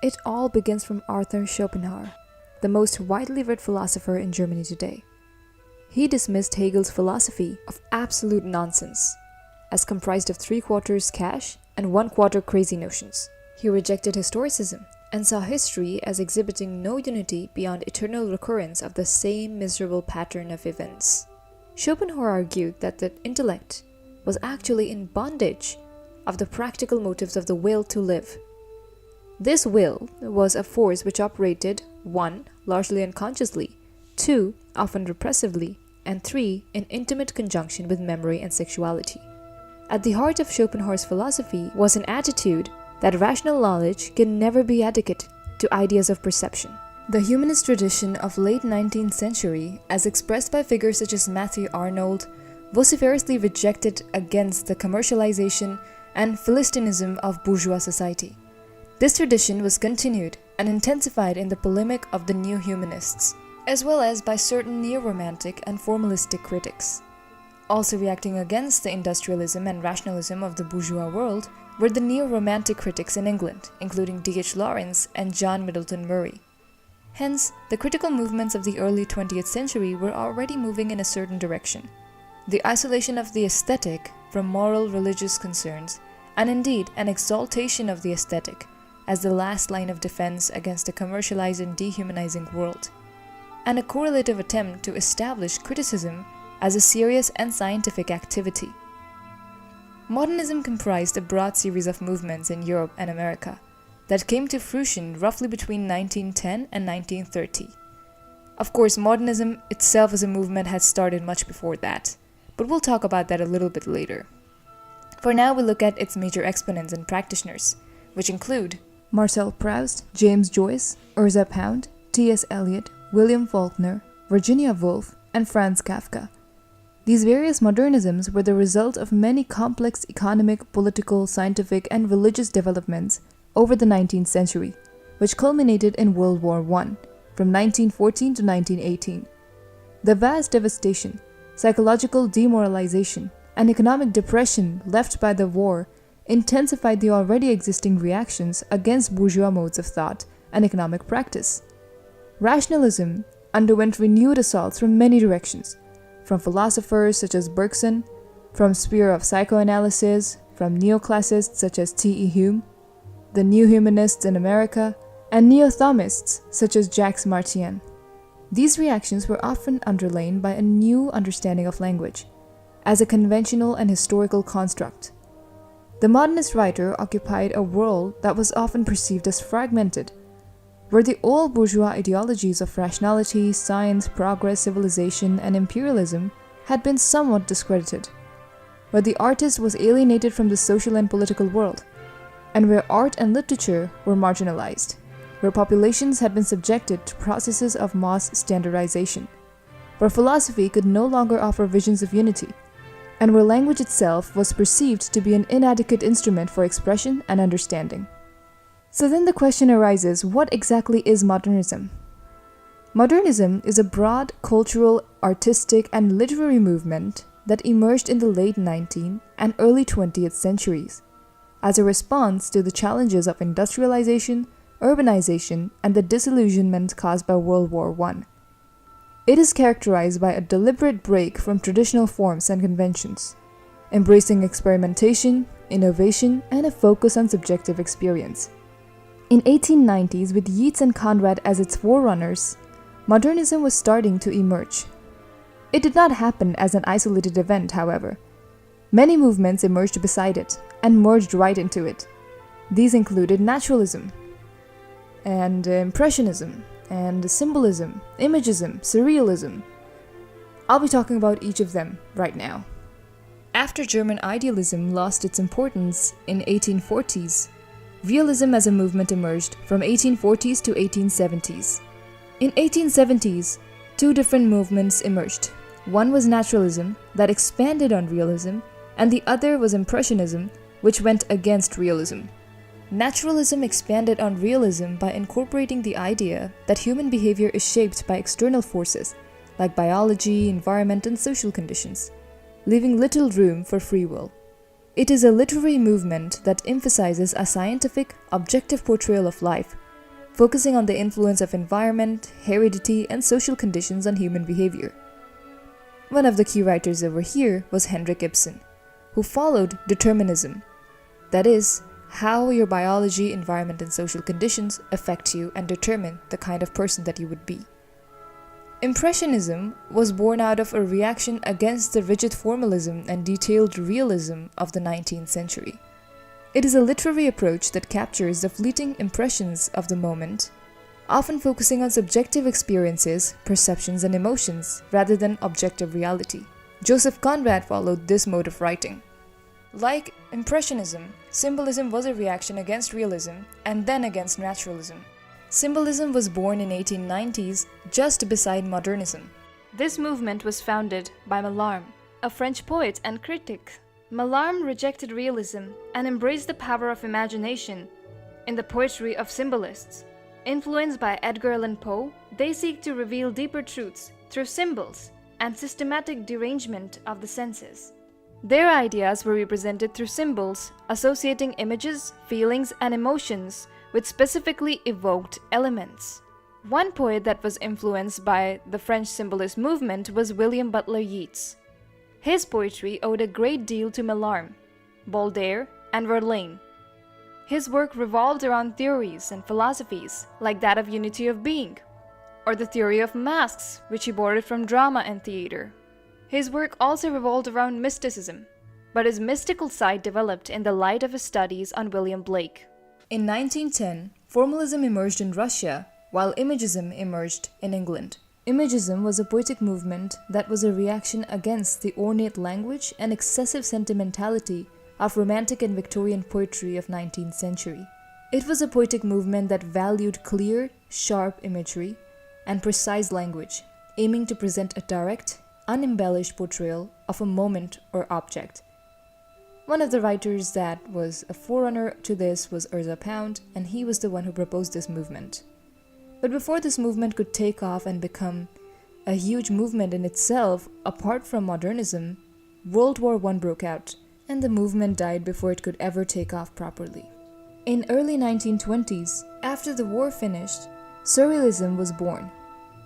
It all begins from Arthur Schopenhauer, the most widely read philosopher in Germany today. He dismissed Hegel's philosophy of absolute nonsense, as comprised of 3/4 cash and 1/4 crazy notions. He rejected historicism and saw history as exhibiting no unity beyond eternal recurrence of the same miserable pattern of events. Schopenhauer argued that the intellect was actually in bondage of the practical motives of the will to live. This will was a force which operated 1. Largely unconsciously, 2. Often repressively, and 3. In intimate conjunction with memory and sexuality. At the heart of Schopenhauer's philosophy was an attitude that rational knowledge can never be adequate to ideas of perception. The humanist tradition of late 19th century, as expressed by figures such as Matthew Arnold, vociferously rejected against the commercialization and philistinism of bourgeois society. This tradition was continued and intensified in the polemic of the new humanists, as well as by certain neo-romantic and formalistic critics. Also reacting against the industrialism and rationalism of the bourgeois world were the neo-romantic critics in England, including D.H. Lawrence and John Middleton Murray. Hence, the critical movements of the early 20th century were already moving in a certain direction. The isolation of the aesthetic from moral religious concerns, and indeed an exaltation of the aesthetic as the last line of defense against a commercialized and dehumanizing world, and a correlative attempt to establish criticism as a serious and scientific activity. Modernism comprised a broad series of movements in Europe and America that came to fruition roughly between 1910 and 1930. Of course, modernism itself as a movement had started much before that, but we'll talk about that a little bit later. For now, we'll look at its major exponents and practitioners, which include Marcel Proust, James Joyce, Ezra Pound, T.S. Eliot, William Faulkner, Virginia Woolf, and Franz Kafka. These various modernisms were the result of many complex economic, political, scientific, and religious developments over the 19th century, which culminated in World War I, from 1914 to 1918. The vast devastation, psychological demoralization, and economic depression left by the war intensified the already existing reactions against bourgeois modes of thought and economic practice. Rationalism underwent renewed assaults from many directions, from philosophers such as Bergson, from sphere of psychoanalysis, from neoclassicists such as T.E. Hulme, the new humanists in America, and neo-Thomists such as Jacques Maritain. These reactions were often underlain by a new understanding of language, as a conventional and historical construct. The modernist writer occupied a world that was often perceived as fragmented, where the old bourgeois ideologies of rationality, science, progress, civilization, and imperialism had been somewhat discredited, where the artist was alienated from the social and political world, and where art and literature were marginalized, where populations had been subjected to processes of mass standardization, where philosophy could no longer offer visions of unity, and where language itself was perceived to be an inadequate instrument for expression and understanding. So then the question arises, what exactly is modernism? Modernism is a broad cultural, artistic, and literary movement that emerged in the late 19th and early 20th centuries as a response to the challenges of industrialization, urbanization, and the disillusionment caused by World War I. It is characterized by a deliberate break from traditional forms and conventions, embracing experimentation, innovation, and a focus on subjective experience. In 1890s, with Yeats and Conrad as its forerunners, modernism was starting to emerge. It did not happen as an isolated event, however. Many movements emerged beside it and merged right into it. These included naturalism, and impressionism, and symbolism, imagism, surrealism. I'll be talking about each of them right now. After German idealism lost its importance in 1840s, realism as a movement emerged from 1840s to 1870s. In 1870s, two different movements emerged. One was naturalism, that expanded on realism, and the other was impressionism, which went against realism. Naturalism expanded on realism by incorporating the idea that human behavior is shaped by external forces, like biology, environment, and social conditions, leaving little room for free will. It is a literary movement that emphasizes a scientific, objective portrayal of life focusing on the influence of environment, heredity, and social conditions on human behavior. One of the key writers over here was Henrik Ibsen, who followed determinism, that is, how your biology, environment, and social conditions affect you and determine the kind of person that you would be. Impressionism was born out of a reaction against the rigid formalism and detailed realism of the 19th century. It is a literary approach that captures the fleeting impressions of the moment, often focusing on subjective experiences, perceptions, and emotions rather than objective reality. Joseph Conrad followed this mode of writing. Like Impressionism, symbolism was a reaction against realism and then against naturalism. Symbolism was born in 1890s just beside Modernism. This movement was founded by Mallarme, a French poet and critic. Mallarme rejected realism and embraced the power of imagination in the poetry of symbolists. Influenced by Edgar Allan Poe, they seek to reveal deeper truths through symbols and systematic derangement of the senses. Their ideas were represented through symbols, associating images, feelings, and emotions with specifically evoked elements. One poet that was influenced by the French symbolist movement was William Butler Yeats. His poetry owed a great deal to Mallarme, Baudelaire, and Verlaine. His work revolved around theories and philosophies like that of unity of being, or the theory of masks, which he borrowed from drama and theater. His work also revolved around mysticism, but his mystical side developed in the light of his studies on William Blake. In 1910, formalism emerged in Russia, while Imagism emerged in England. Imagism was a poetic movement that was a reaction against the ornate language and excessive sentimentality of Romantic and Victorian poetry of 19th century. It was a poetic movement that valued clear, sharp imagery and precise language, aiming to present a direct, unembellished portrayal of a moment or object. One of the writers that was a forerunner to this was Ezra Pound, and he was the one who proposed this movement. But before this movement could take off and become a huge movement in itself, apart from modernism, World War I broke out, and the movement died before it could ever take off properly. In early 1920s, after the war finished, Surrealism was born.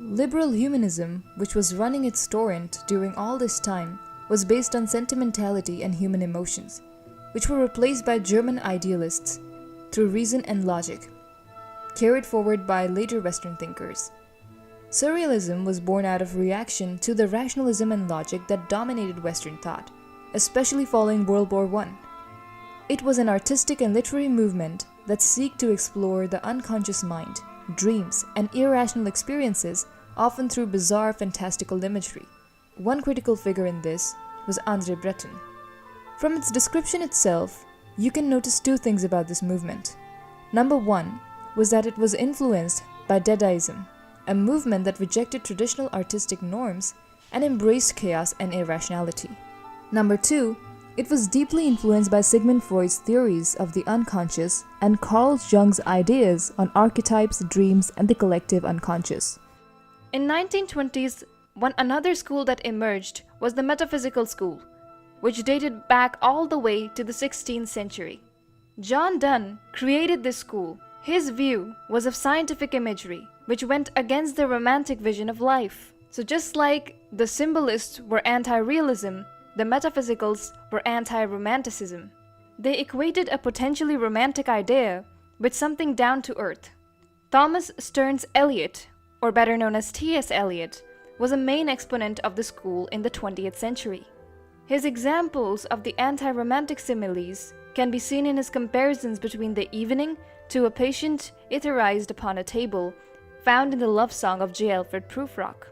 Liberal humanism, which was running its torrent during all this time, was based on sentimentality and human emotions, which were replaced by German idealists through reason and logic, carried forward by later Western thinkers. Surrealism was born out of reaction to the rationalism and logic that dominated Western thought, especially following World War I. It was an artistic and literary movement that sought to explore the unconscious mind, dreams, and irrational experiences, often through bizarre, fantastical imagery. One critical figure in this was André Breton. From its description itself, you can notice two things about this movement. Number one was that it was influenced by Dadaism, a movement that rejected traditional artistic norms and embraced chaos and irrationality. Number two, it was deeply influenced by Sigmund Freud's theories of the unconscious and Carl Jung's ideas on archetypes, dreams, and the collective unconscious. In 1920s, another school that emerged was the metaphysical school, which dated back all the way to the 16th century. John Donne created this school. His view was of scientific imagery, which went against the romantic vision of life. So just like the symbolists were anti-realism, the metaphysicals were anti-romanticism. They equated a potentially romantic idea with something down to earth. Thomas Stearns Eliot, or better known as T.S. Eliot, was a main exponent of the school in the 20th century. His examples of the anti-romantic similes can be seen in his comparisons between the evening to a patient etherized upon a table, found in the love song of J. Alfred Prufrock.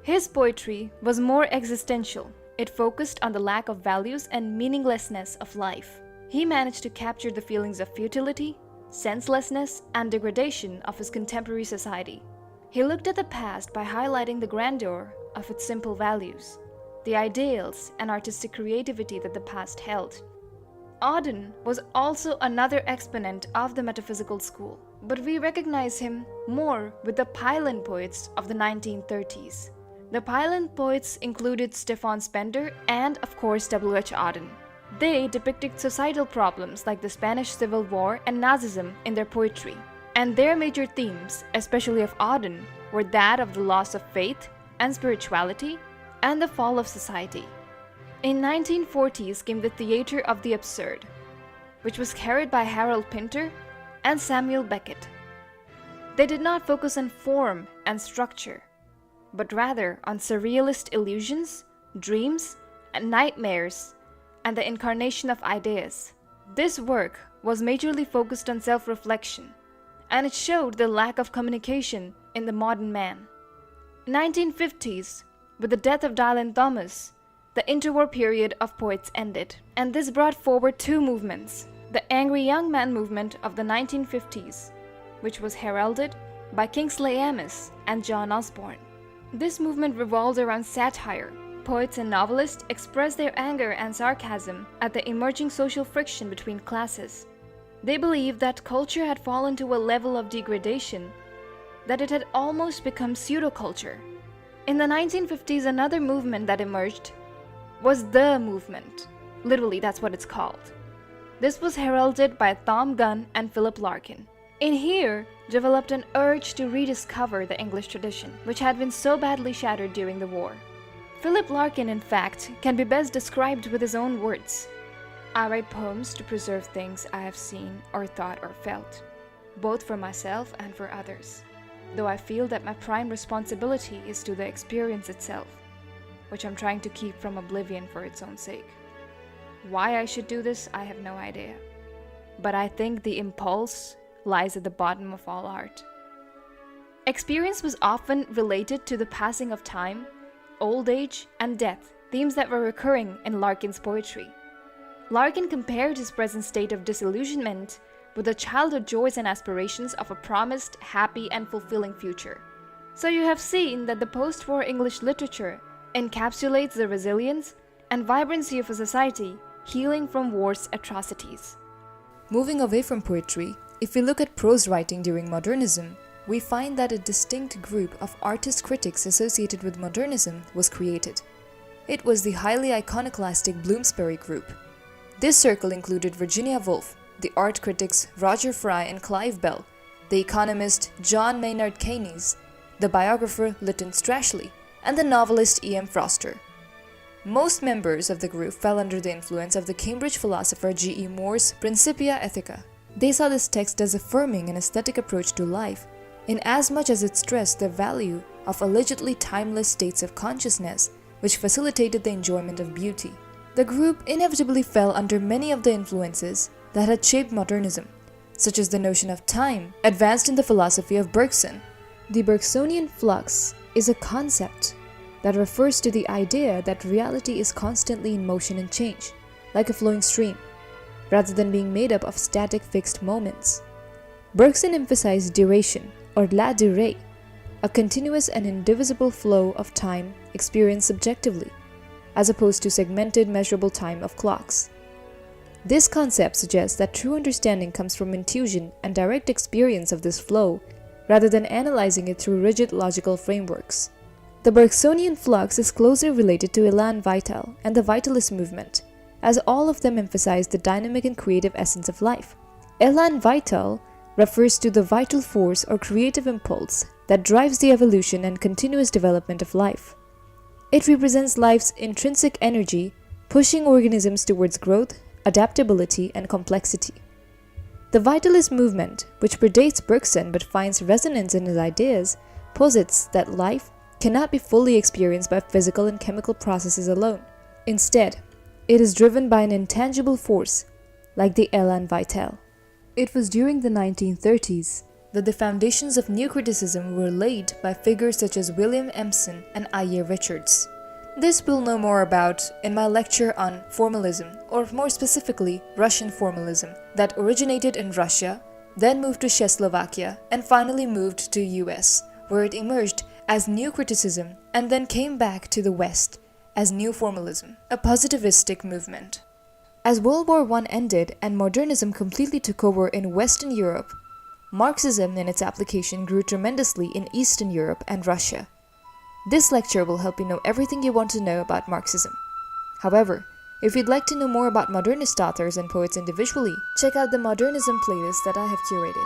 His poetry was more existential. It focused on the lack of values and meaninglessness of life. He managed to capture the feelings of futility, senselessness, and degradation of his contemporary society. He looked at the past by highlighting the grandeur of its simple values, the ideals and artistic creativity that the past held. Auden was also another exponent of the metaphysical school, but we recognize him more with the Pylon poets of the 1930s. The Pylon poets included Stefan Spender and, of course, W.H. Auden. They depicted societal problems like the Spanish Civil War and Nazism in their poetry. and their major themes, especially of Auden, were that of the loss of faith and spirituality and the fall of society. In 1940s came the theatre of the absurd, which was carried by Harold Pinter and Samuel Beckett. They did not focus on form and structure, but rather on surrealist illusions, dreams, and nightmares, and the incarnation of ideas. This work was majorly focused on self-reflection, and it showed the lack of communication in the modern man. 1950s, with the death of Dylan Thomas, the interwar period of poets ended, and this brought forward two movements. The Angry Young Man movement of the 1950s, which was heralded by Kingsley Amis and John Osborne. This movement revolved around satire. Poets and novelists expressed their anger and sarcasm at the emerging social friction between classes. They believed that culture had fallen to a level of degradation, that it had almost become pseudo-culture. In the 1950s, another movement that emerged was the movement. Literally, that's what it's called. This was heralded by Tom Gunn and Philip Larkin. In here, developed an urge to rediscover the English tradition, which had been so badly shattered during the war. Philip Larkin, in fact, can be best described with his own words. I write poems to preserve things I have seen or thought or felt, both for myself and for others, though I feel that my prime responsibility is to the experience itself, which I'm trying to keep from oblivion for its own sake. Why I should do this, I have no idea, but I think the impulse lies at the bottom of all art. Experience was often related to the passing of time, old age, and death, themes that were recurring in Larkin's poetry. Larkin compared his present state of disillusionment with the childhood joys and aspirations of a promised, happy, and fulfilling future. So you have seen that the post-war English literature encapsulates the resilience and vibrancy of a society healing from war's atrocities. Moving away from poetry, if we look at prose writing during modernism, we find that a distinct group of artist critics associated with modernism was created. It was the highly iconoclastic Bloomsbury group. This circle included Virginia Woolf, the art critics Roger Fry and Clive Bell, the economist John Maynard Keynes, the biographer Lytton Strachey, and the novelist E.M. Forster. Most members of the group fell under the influence of the Cambridge philosopher G.E. Moore's Principia Ethica. They saw this text as affirming an aesthetic approach to life, inasmuch as it stressed the value of allegedly timeless states of consciousness, which facilitated the enjoyment of beauty. The group inevitably fell under many of the influences that had shaped modernism, such as the notion of time, advanced in the philosophy of Bergson. The Bergsonian flux is a concept that refers to the idea that reality is constantly in motion and change, like a flowing stream, rather than being made up of static fixed moments. Bergson emphasized duration, or la durée, a continuous and indivisible flow of time experienced subjectively, as opposed to segmented measurable time of clocks. This concept suggests that true understanding comes from intuition and direct experience of this flow, rather than analyzing it through rigid logical frameworks. The Bergsonian flux is closely related to élan vital and the vitalist movement, as all of them emphasize the dynamic and creative essence of life. Élan vital refers to the vital force or creative impulse that drives the evolution and continuous development of life. It represents life's intrinsic energy, pushing organisms towards growth, adaptability, and complexity. The vitalist movement, which predates Bergson but finds resonance in his ideas, posits that life cannot be fully experienced by physical and chemical processes alone. Instead, it is driven by an intangible force, like the élan vital. It was during the 1930s that the foundations of new criticism were laid by figures such as William Empson and I.A. Richards. This we'll know more about in my lecture on formalism, or more specifically, Russian formalism, that originated in Russia, then moved to Czechoslovakia, and finally moved to US, where it emerged as new criticism and then came back to the West as new formalism, a positivistic movement. As World War I ended and modernism completely took over in Western Europe, Marxism and its application grew tremendously in Eastern Europe and Russia. This lecture will help you know everything you want to know about Marxism. However, if you'd like to know more about modernist authors and poets individually, check out the Modernism playlist that I have curated.